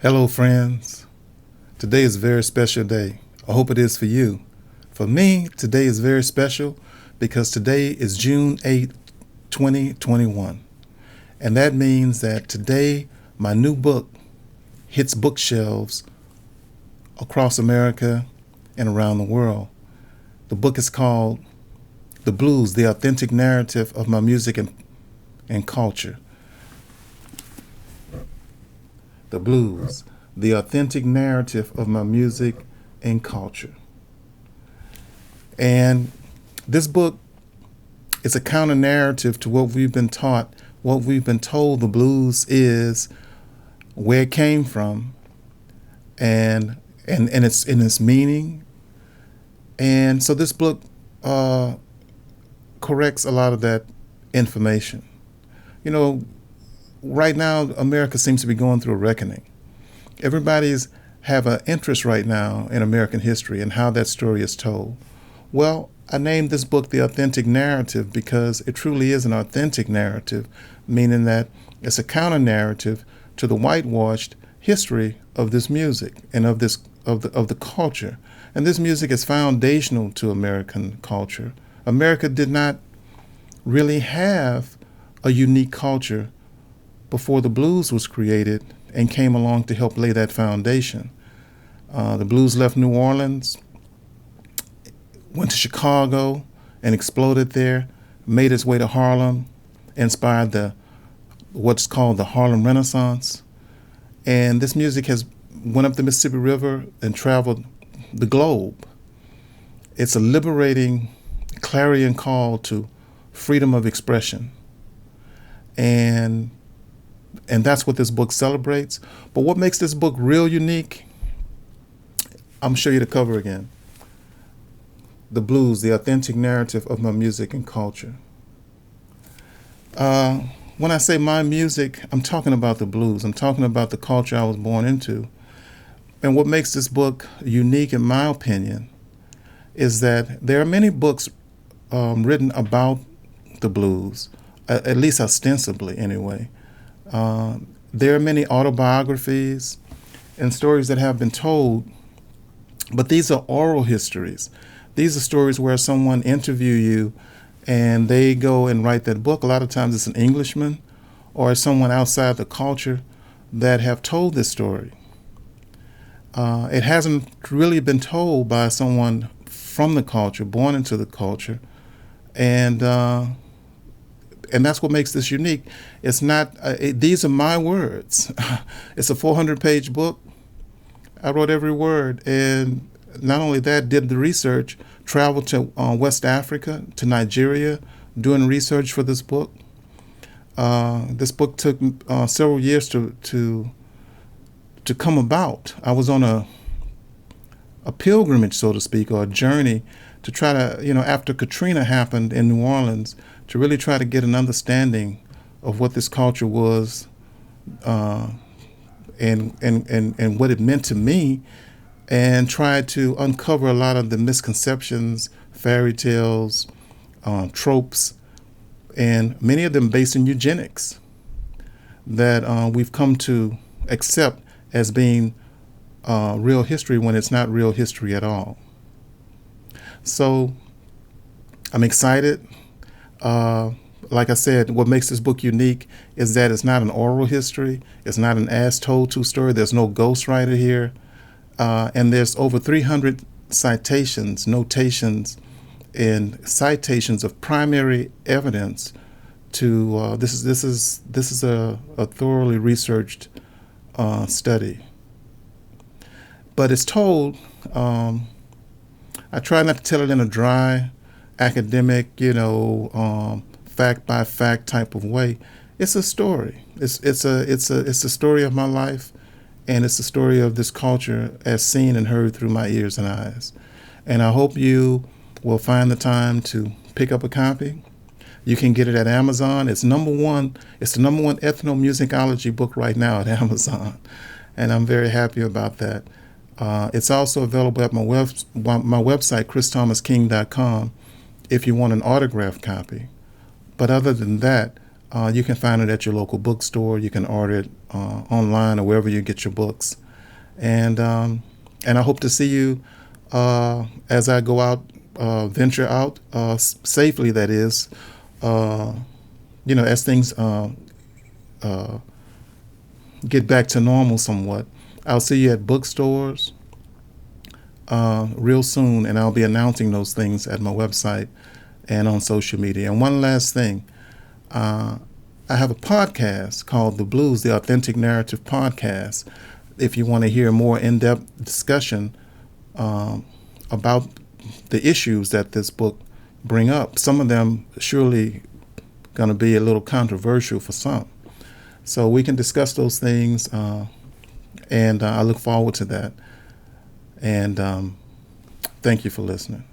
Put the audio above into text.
Hello, friends. Today is a very special day. I hope it is for you. For me, today is very special because today is June 8th, 2021. And that means that today my new book hits bookshelves across America and around the world. The book is called The Blues, The Authentic Narrative of My Music and Culture. The Blues, The Authentic Narrative of My Music and Culture. And this book is a counter narrative to what we've been taught, what we've been told the blues is, where it came from, and its meaning. And so this book corrects a lot of that information. You know, right now, America seems to be going through a reckoning. Everybody's have an interest right now in American history and how that story is told. Well, I named this book The Authentic Narrative because it truly is an authentic narrative, meaning that it's a counter narrative to the whitewashed history of this music and of the culture. And this music is foundational to American culture. America did not really have a unique culture before the blues was created and came along to help lay that foundation. The blues left New Orleans, went to Chicago and exploded there, made its way to Harlem, inspired what's called the Harlem Renaissance. And this music has went up the Mississippi River and traveled the globe. It's a liberating clarion call to freedom of expression. And that's what this book celebrates. But what makes this book real unique, I'm going to show you the cover again. The Blues, The Authentic Narrative of My Music and Culture. When I say my music, I'm talking about the blues. I'm talking about the culture I was born into. And what makes this book unique, in my opinion, is that there are many books written about the blues, at least ostensibly anyway. There are many autobiographies and stories that have been told, but these are oral histories. These are stories where someone interviews you and they go and write that book. A lot of times it's an Englishman or someone outside the culture that have told this story. It hasn't really been told by someone from the culture, born into the culture, and that's what makes this unique. It's not, these are my words. It's a 400-page book. I wrote every word, and not only that, did the research, traveled to West Africa, to Nigeria, doing research for this book. This book took several years to come about. I was on a pilgrimage, so to speak, or a journey to try to, after Katrina happened in New Orleans, to really try to get an understanding of what this culture was and what it meant to me, and try to uncover a lot of the misconceptions, fairy tales, tropes, and many of them based in eugenics that we've come to accept as being real history when it's not real history at all. So I'm excited. Like I said, what makes this book unique is that it's not an oral history. It's not an as-told-to story. There's no ghostwriter here. And there's over 300 citations, notations, and citations of primary evidence to this is a thoroughly researched study. But it's told, I try not to tell it in a dry, academic, fact by fact type of way. It's a story. It's a story of my life, and it's the story of this culture as seen and heard through my ears and eyes. And I hope you will find the time to pick up a copy. You can get it at Amazon. It's the number one ethnomusicology book right now at Amazon, and I'm very happy about that. It's also available at my website, ChrisThomasKing.com, if you want an autographed copy. But other than that, You can find it at your local bookstore. You can order it online or wherever you get your books. And I hope to see you as I go out, venture out safely. That is, as things get back to normal somewhat. I'll see you at bookstores real soon, and I'll be announcing those things at my website and on social media. And one last thing, I have a podcast called The Blues, the Authentic Narrative Podcast. If you want to hear more in-depth discussion about the issues that this book bring up, some of them surely going to be a little controversial for some. So we can discuss those things, and I look forward to that. And thank you for listening.